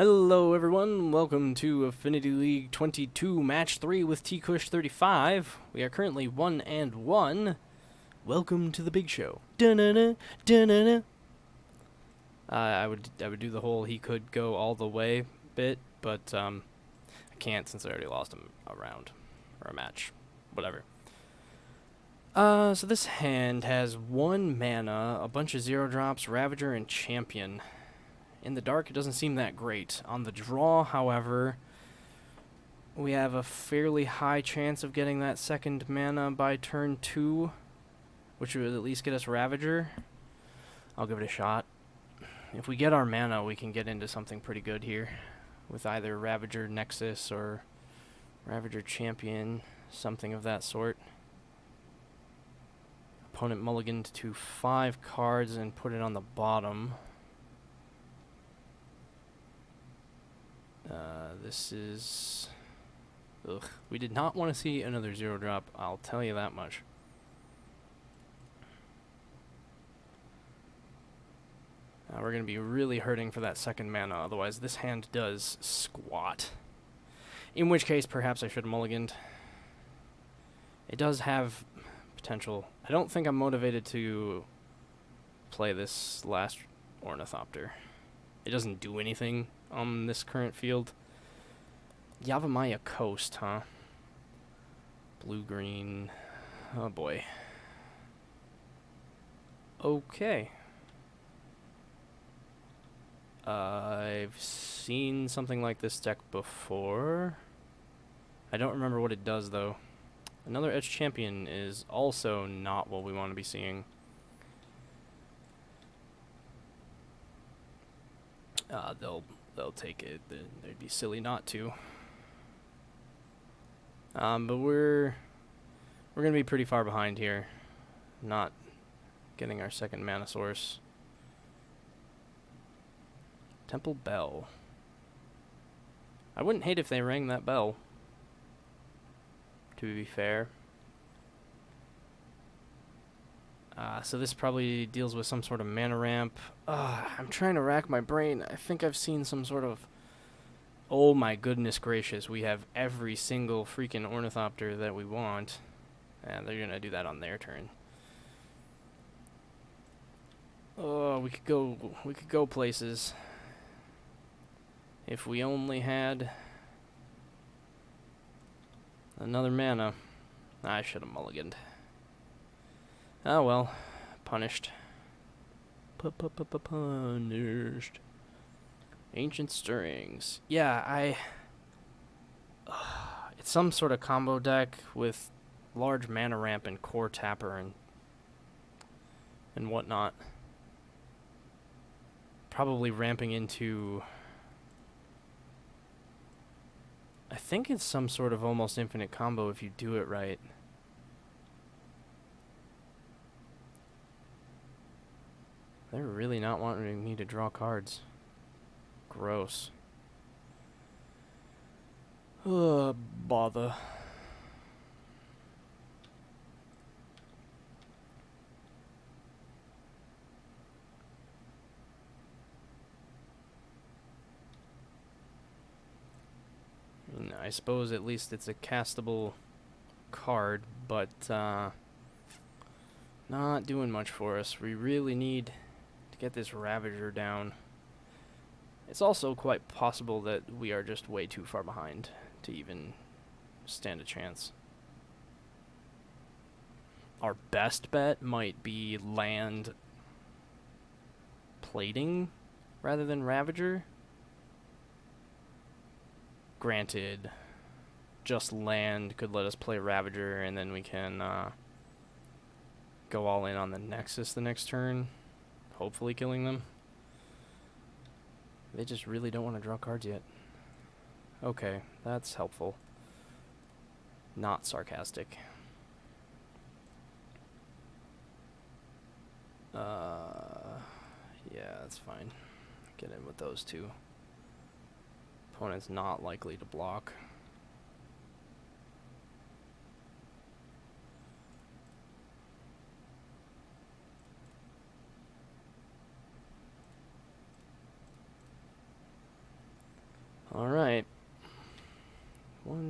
Hello everyone, welcome to Affinity League 22 Match 3 with T-Kush35. We are currently 1-1. Welcome to the big show. Dun-dun-dun, dun-dun-dun. I would do the whole he could go all the way bit, but I can't since I already lost him a round. Or a match. Whatever. So this hand has 1 mana, a bunch of 0 drops, Ravager, and Champion. In the dark, it doesn't seem that great. On the draw, however, we have a fairly high chance of getting that second mana by turn 2, which would at least get us Ravager. I'll give it a shot. If we get our mana, we can get into something pretty good here, with either Ravager Nexus or Ravager Champion, something of that sort. Opponent mulliganed to 5 cards and put it on the bottom. This is... Ugh. We did not want to see another 0 drop, I'll tell you that much. We're going to be really hurting for that second mana, otherwise this hand does squat. In which case, perhaps I should have mulliganed. It does have potential. I don't think I'm motivated to play this last Ornithopter. It doesn't do anything on this current field. Yavimaya Coast, huh? Blue-green. Oh boy. Okay. I've seen something like this deck before. I don't remember what it does, though. Another Edge Champion is also not what we want to be seeing. They'll take it. They'd be silly not to. But we're gonna be pretty far behind here, not getting our second mana source. Temple Bell. I wouldn't hate if they rang that bell, to be fair. So this probably deals with some sort of mana ramp. I'm trying to rack my brain. I think I've seen some sort of... Oh my goodness gracious, we have every single freaking Ornithopter that we want. And they're gonna do that on their turn. Oh, we could go places. If we only had another mana. I should have mulliganed. Oh well, punished. Punished. Ancient Stirrings. Yeah, it's some sort of combo deck with large mana ramp and core tapper and whatnot. Probably ramping into... I think it's some sort of almost infinite combo if you do it right. They're really not wanting me to draw cards. Gross. Ugh, bother. I suppose at least it's a castable card, but not doing much for us. We really need to get this Ravager down. It's also quite possible that we are just way too far behind to even stand a chance. Our best bet might be land plating rather than Ravager. Granted, just land could let us play Ravager, and then we can go all in on the Nexus the next turn, hopefully killing them. They just really don't want to draw cards yet. Okay, that's helpful. Not sarcastic. Yeah, that's fine. Get in with those two. Opponent's not likely to block.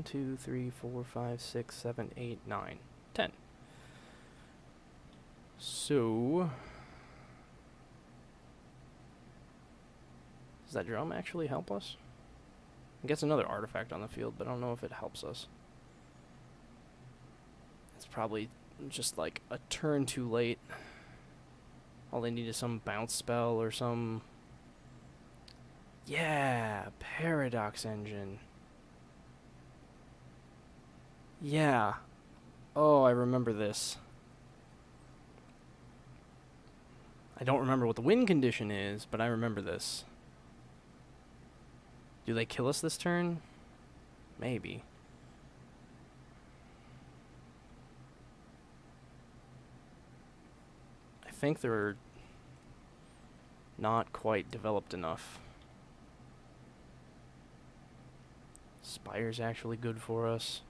1, 2, 3, 4, 5, 6, 7, 8, 9, 10. So, does that drum actually help us? It gets another artifact on the field, but I don't know if it helps us. It's probably just like a turn too late. All they need is some bounce spell or some... Yeah, Paradox Engine. Yeah. Oh, I remember this. I don't remember what the win condition is, but I remember this. Do they kill us this turn? Maybe. I think they're not quite developed enough. Spire's actually good for us.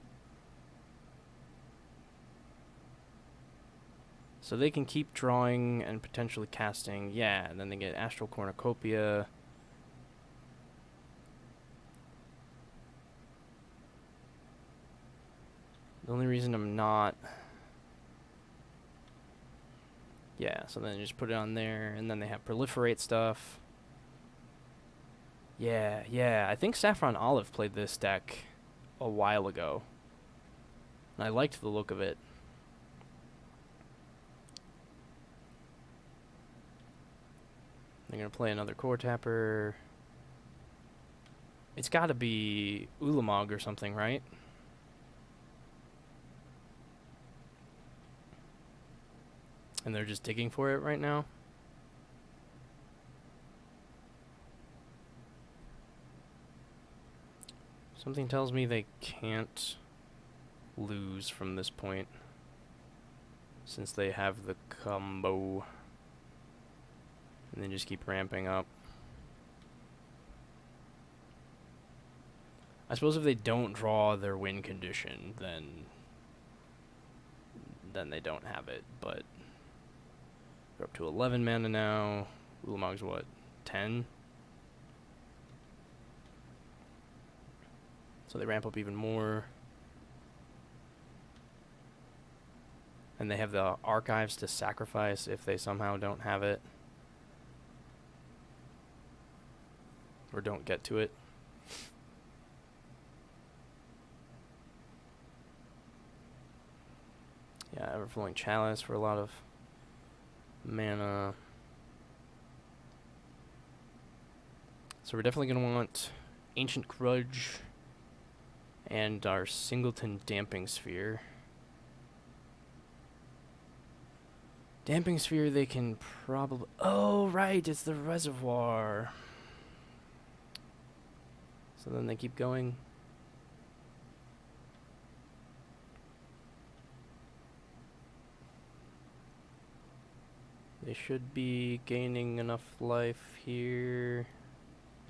So they can keep drawing and potentially casting. Yeah, and then they get Astral Cornucopia. The only reason I'm not... Yeah, so then just put it on there, and then they have Proliferate stuff. Yeah, I think Saffron Olive played this deck a while ago. And I liked the look of it. They're going to play another Core Tapper. It's got to be Ulamog or something, right? And they're just digging for it right now? Something tells me they can't lose from this point, since they have the combo. And then just keep ramping up. I suppose if they don't draw their win condition, then they don't have it, but they're up to 11 mana now. Ulamog's what, 10? So they ramp up even more. And they have the archives to sacrifice if they somehow don't have it. Or don't get to it. Yeah, Everflowing Chalice for a lot of mana. So we're definitely going to want Ancient Grudge and our Singleton Damping Sphere. Damping Sphere they can probably... Oh, right, it's the reservoir. So then they keep going. They should be gaining enough life here.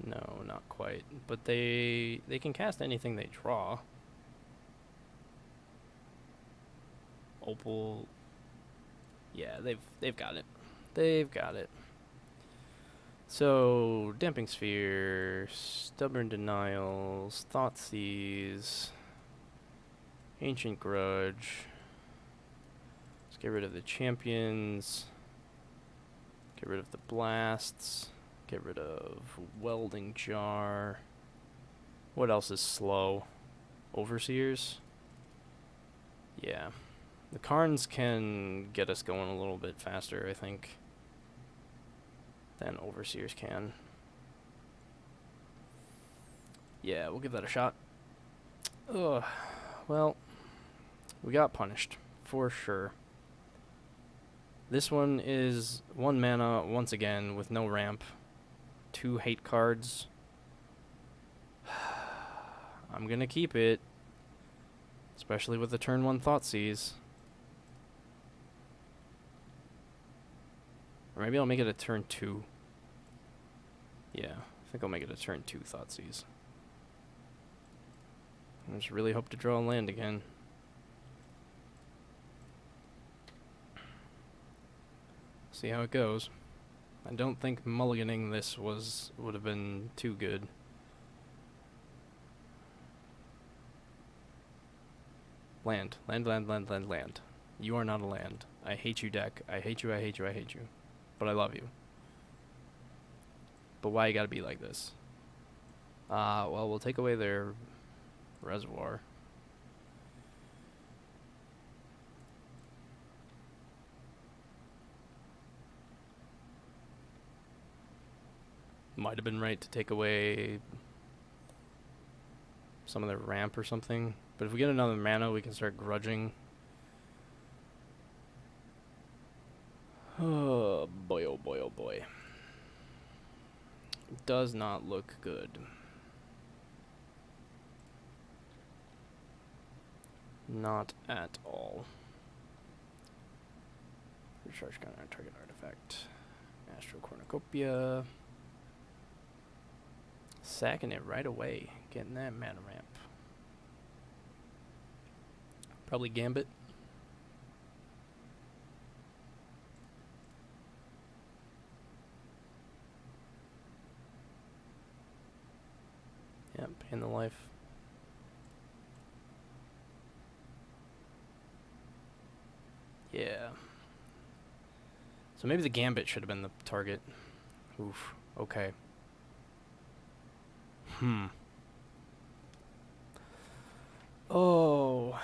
No, not quite. But they can cast anything they draw. Opal. Yeah, they've got it. They've got it. So, Damping Sphere, Stubborn Denials, Thoughtseize, Ancient Grudge. Let's get rid of the champions. Get rid of the blasts. Get rid of Welding Jar. What else is slow? Overseers? Yeah. The Karns can get us going a little bit faster, I think, than Overseers can. Yeah, we'll give that a shot. Ugh. Well, we got punished, for sure. This one is 1 mana, once again, with no ramp. 2 hate cards. I'm gonna keep it. Especially with the turn 1 Thoughtseize. Or maybe I'll make it a turn 2. Yeah, I think I'll make it a turn 2 Thoughtseize. I just really hope to draw a land again. See how it goes. I don't think mulliganing this would have been too good. Land. Land, land, land, land, land. You are not a land. I hate you, deck. I hate you, I hate you, I hate you. But I love you. But why you gotta be like this? Well, we'll take away their reservoir. Might have been right to take away some of their ramp or something. But if we get another mana, we can start grudging. Oh boy, oh boy, oh boy. Does not look good. Not at all. Recharge counter target artifact. Astral Cornucopia. Sacking it right away. Getting that mana ramp. Probably Gambit. Yep, in the life. Yeah. So maybe the Gambit should have been the target. Oof. Okay. Oh.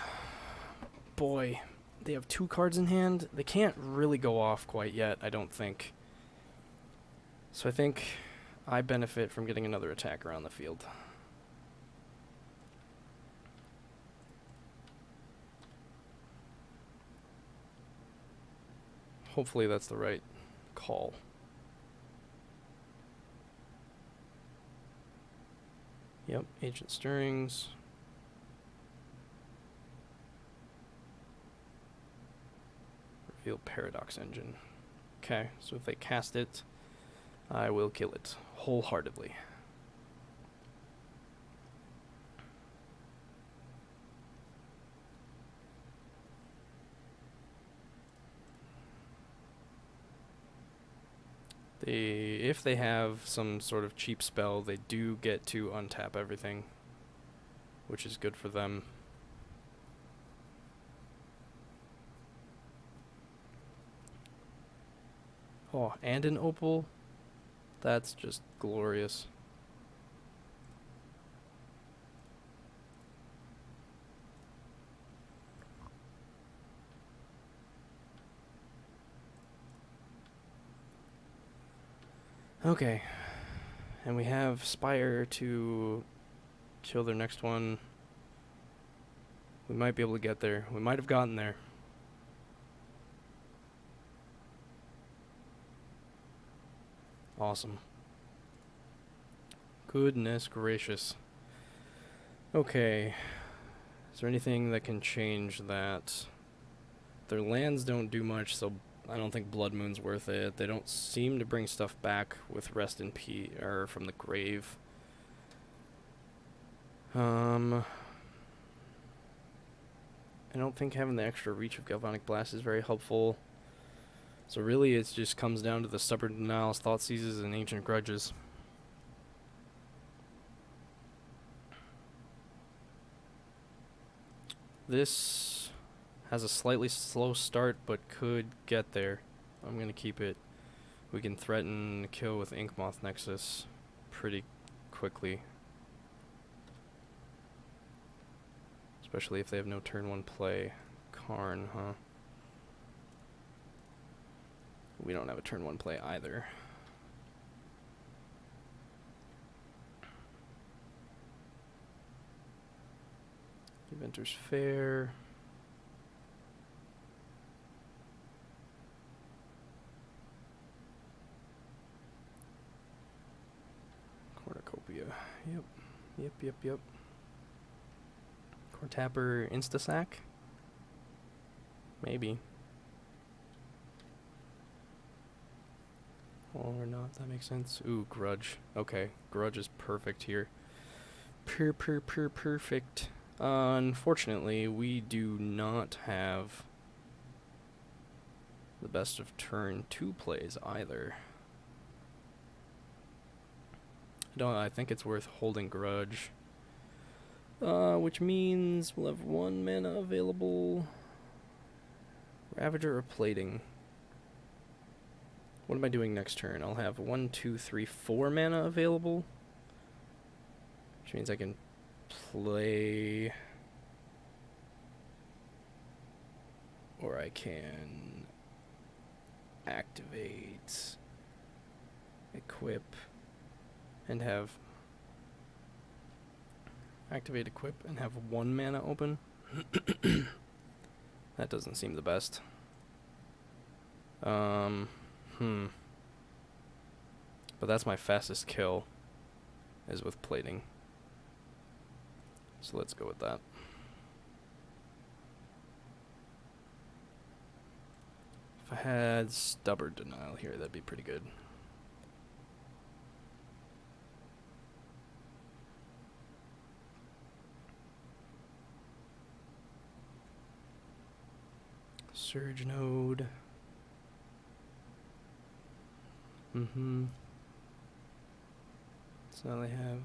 Boy. They have 2 cards in hand. They can't really go off quite yet, I don't think. So I think I benefit from getting another attacker on the field. Hopefully that's the right call. Yep, Ancient Stirrings. Reveal Paradox Engine. Okay, so if they cast it, I will kill it wholeheartedly. If they have some sort of cheap spell, they do get to untap everything, which is good for them. Oh, and an opal? That's just glorious. Okay, and we have Spire to kill their next one. We might be able to get there. We might have gotten there. Awesome. Goodness gracious. Okay, is there anything that can change that? Their lands don't do much, so I don't think Blood Moon's worth it. They don't seem to bring stuff back with Rest in Peace or from the grave. I don't think having the extra reach of Galvanic Blast is very helpful. So really it just comes down to the Stubborn Denials, Thought Seizes, and Ancient Grudges. This has a slightly slow start, but could get there. I'm going to keep it. We can threaten kill with Inkmoth Nexus pretty quickly. Especially if they have no turn 1 play. Karn, huh? We don't have a turn 1 play either. Inventor's Fair. Cornucopia. Yep. Core Tapper Instasack? Maybe. Or not, that makes sense. Ooh, Grudge. Okay, Grudge is perfect here. Perfect. Unfortunately, we do not have the best of turn 2 plays either. I think it's worth holding Grudge. Which means we'll have 1 mana available. Ravager or Plating? What am I doing next turn? I'll have 1, 2, 3, 4 mana available. Which means I can play... Or I can activate, equip, and have... Activate, equip, and have 1 mana open. That doesn't seem the best. But that's my fastest kill, is with Plating. So let's go with that. If I had Stubborn Denial here, that'd be pretty good. Surge Node. So now they have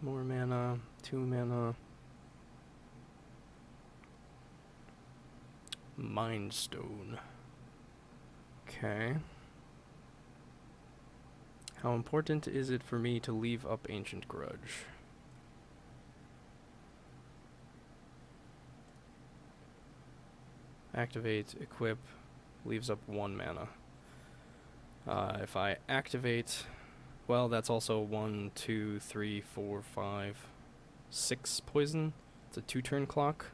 more mana, 2 mana. Mind Stone. Okay. How important is it for me to leave up Ancient Grudge? Activate, equip, leaves up 1 mana. If I activate, well, that's also 1, 2, 3, 4, 5, 6 poison. It's a 2-turn clock.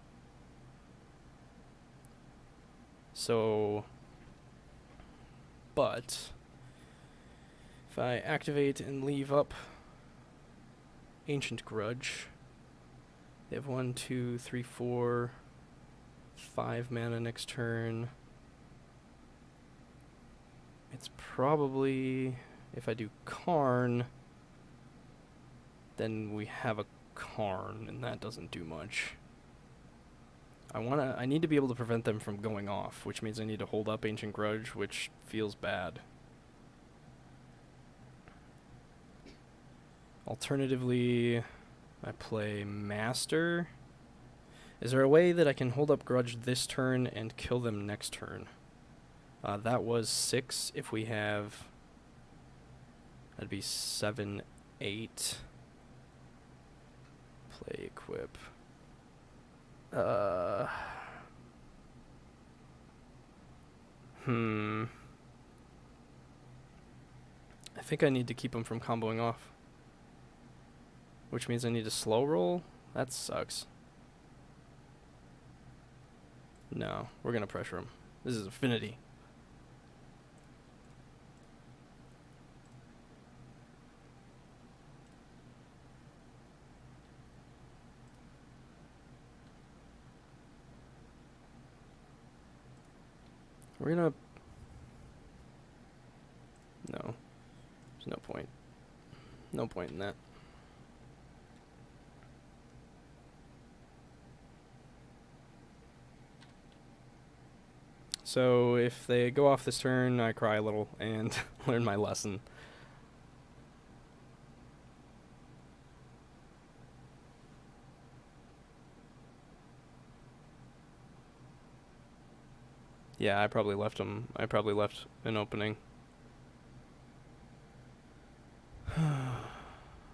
So, but if I activate and leave up Ancient Grudge, they have 1, 2, 3, 4, 5 mana next turn. It's probably, if I do Karn, then we have a Karn, and that doesn't do much. I need to be able to prevent them from going off, which means I need to hold up Ancient Grudge, which feels bad. Alternatively, I play Master. Is there a way that I can hold up Grudge this turn and kill them next turn? That was 6. If we have... That'd be 7, 8. Play, equip. I think I need to keep him from comboing off. Which means I need to slow roll? That sucks. No, we're gonna pressure him. This is Affinity. We're gonna... No. There's no point. No point in that. So if they go off this turn, I cry a little and learn my lesson. Yeah, I probably left him. I probably left an opening.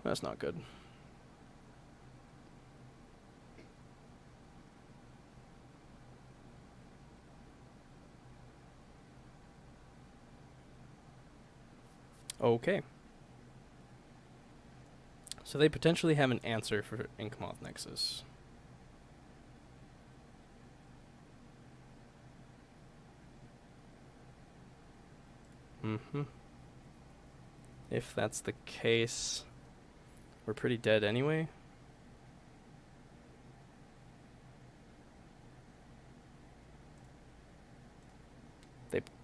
That's not good. Okay. So they potentially have an answer for Inkmoth Nexus. If that's the case, we're pretty dead anyway.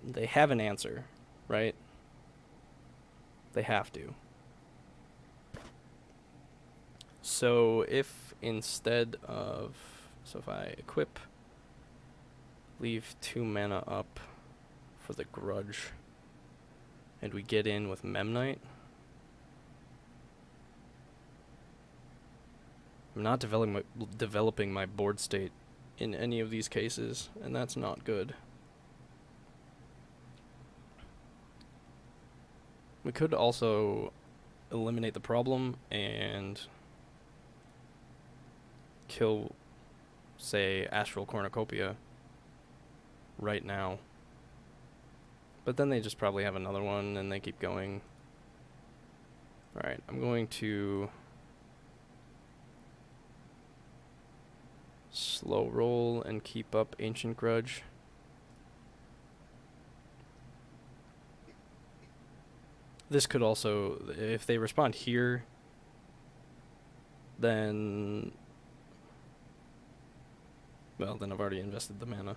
They have an answer, right? They have to. So if instead of... So if I equip, leave 2 mana up for the Grudge, and we get in with Memnite, I'm not developing my board state in any of these cases, and that's not good. We could also eliminate the problem and kill, say, Astral Cornucopia right now. But then they just probably have another one and they keep going. Alright, I'm going to slow roll and keep up Ancient Grudge. This could also, if they respond here, then, well, then I've already invested the mana.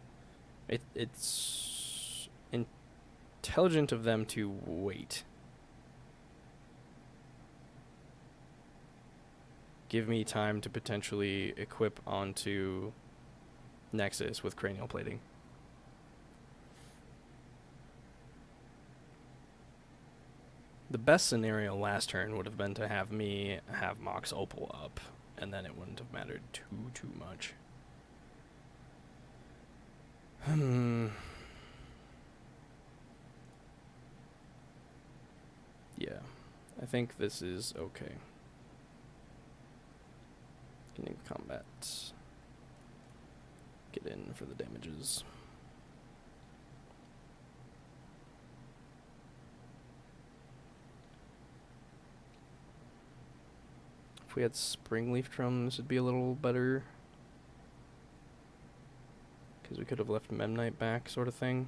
It's intelligent of them to wait. Give me time to potentially equip onto Nexus with cranial plating. The best scenario last turn would have been to have me have Mox Opal up, and then it wouldn't have mattered too much. Yeah, I think this is okay. Beginning of combat. Get in for the damages. If we had Springleaf Drum, this would be a little better. Because we could have left Memnite back, sort of thing.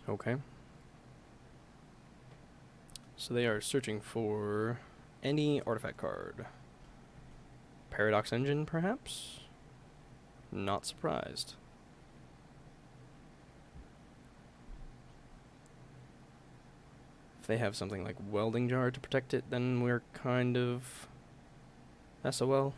Okay. So they are searching for any artifact card. Paradox Engine, perhaps? Not surprised. If they have something like Welding Jar to protect it, then we're kind of SOL.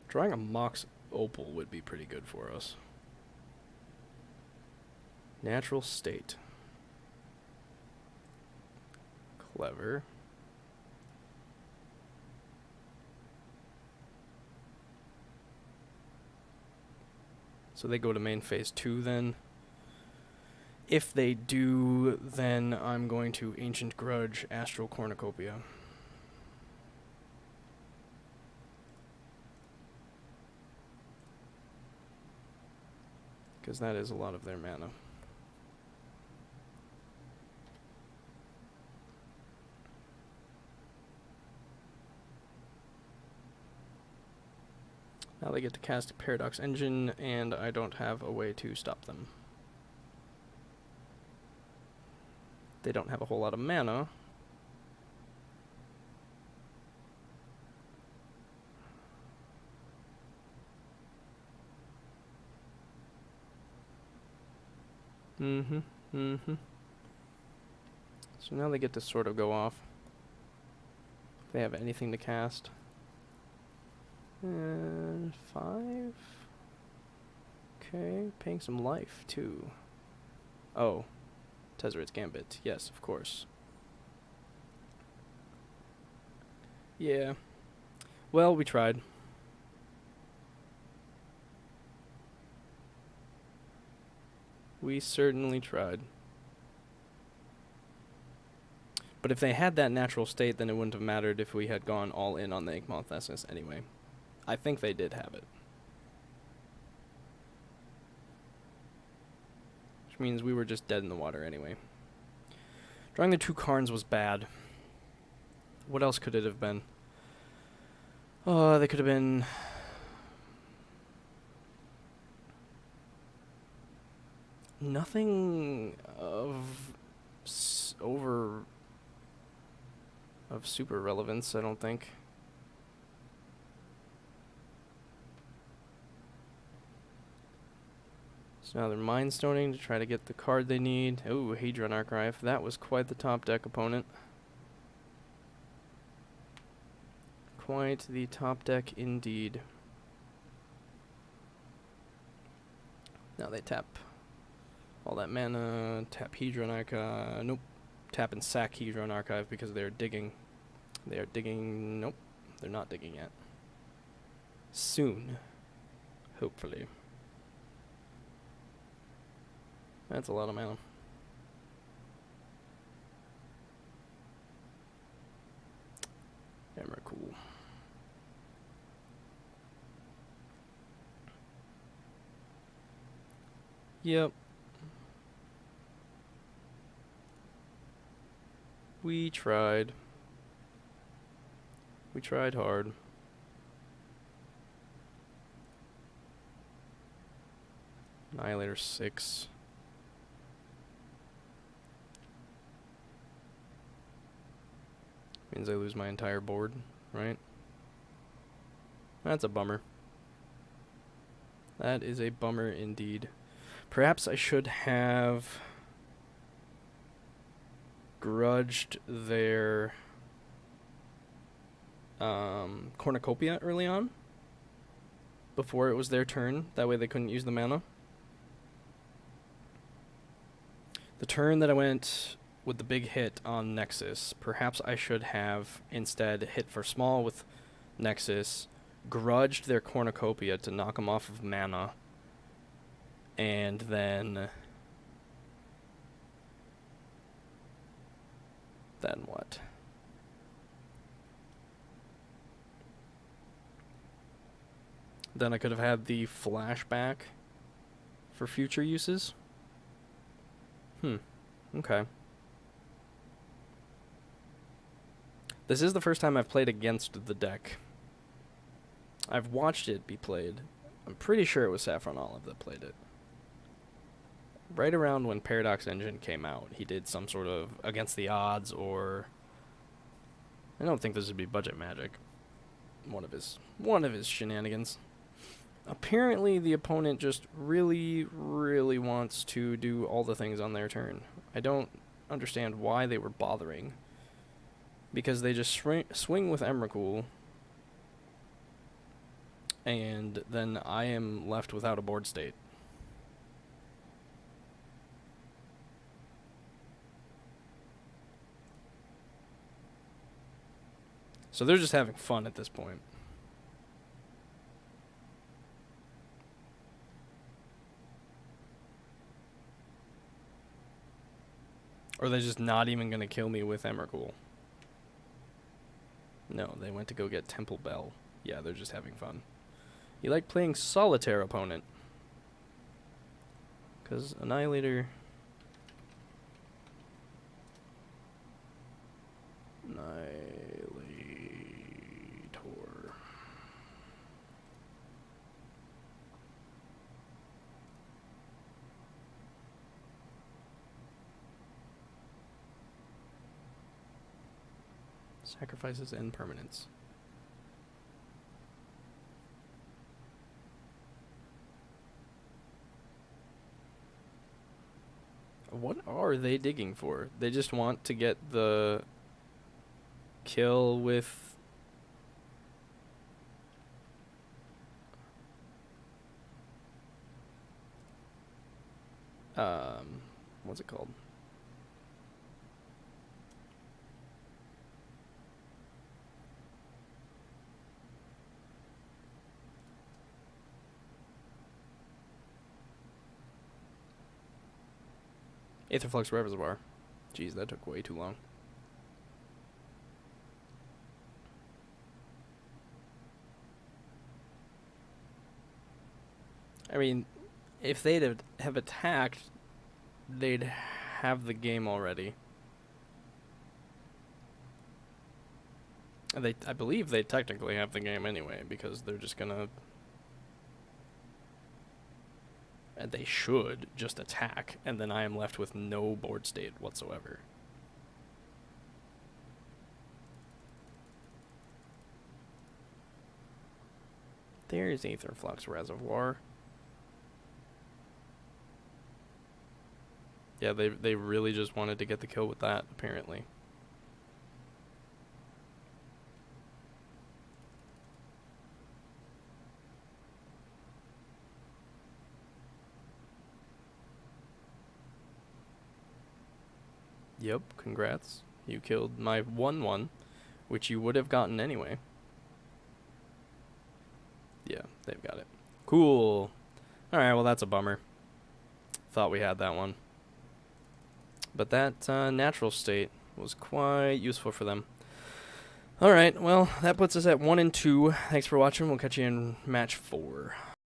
Drawing a Mox Opal would be pretty good for us. Natural State. Clever. So they go to main phase 2 then. If they do, then I'm going to Ancient Grudge Astral Cornucopia. Because that is a lot of their mana. Now they get to cast Paradox Engine, and I don't have a way to stop them. They don't have a whole lot of mana. So now they get to sort of go off. If they have anything to cast. And 5. Okay, paying some life too. Oh, Tezzeret's Gambit. Yes, of course. Yeah. Well, we tried. We certainly tried. But if they had that natural state, then it wouldn't have mattered if we had gone all in on the Inkmoth Essence anyway. I think they did have it. Which means we were just dead in the water anyway. Drawing the 2 Karns was bad. What else could it have been? Oh, they could have been... Nothing of super relevance, I don't think. So now they're Mind Stoning to try to get the card they need. Oh, Hadron Archive. That was quite the top deck opponent. Quite the top deck indeed. Now they tap all that mana, tap Hedron Archive. Nope. Tap and sack Hedron Archive because they're digging. They are digging. Nope. They're not digging yet. Soon. Hopefully. That's a lot of mana. Emrakul. Yep. We tried. We tried hard. Annihilator 6. Means I lose my entire board, right? That's a bummer. That is a bummer indeed. Perhaps I should have grudged their cornucopia early on, before it was their turn. That way they couldn't use the mana. The turn that I went with the big hit on Nexus, perhaps I should have instead hit for small with Nexus, grudged their cornucopia to knock them off of mana, and then what? Then I could have had the flashback for future uses. Okay. This is the first time I've played against the deck. I've watched it be played. I'm pretty sure it was Saffron Olive that played it. Right around when Paradox Engine came out, he did some sort of against the odds, or I don't think this would be Budget Magic. One of his shenanigans. Apparently the opponent just really, really wants to do all the things on their turn. I don't understand why they were bothering. Because they just swing with Emrakul, and then I am left without a board state. So they're just having fun at this point. Or are they just not even going to kill me with Emrakul? No, they went to go get Temple Bell. Yeah, they're just having fun. You like playing solitaire, opponent. Because Annihilator... Annihilator... Sacrifices and permanents. What are they digging for? They just want to get the kill with... what's it called? Aetherflux Reservoir. Jeez, that took way too long. I mean, if they'd have attacked, they'd have the game already. I believe they technically have the game anyway, because they're just gonna... And they should just attack, and then I am left with no board state whatsoever. There's Aetherflux Reservoir. Yeah, they really just wanted to get the kill with that, apparently. Yep, congrats. You killed my 1-1, which you would have gotten anyway. Yeah, they've got it. Cool. Alright, well that's a bummer. Thought we had that one. But that natural state was quite useful for them. Alright, well, that puts us at 1-2. Thanks for watching. We'll catch you in match 4.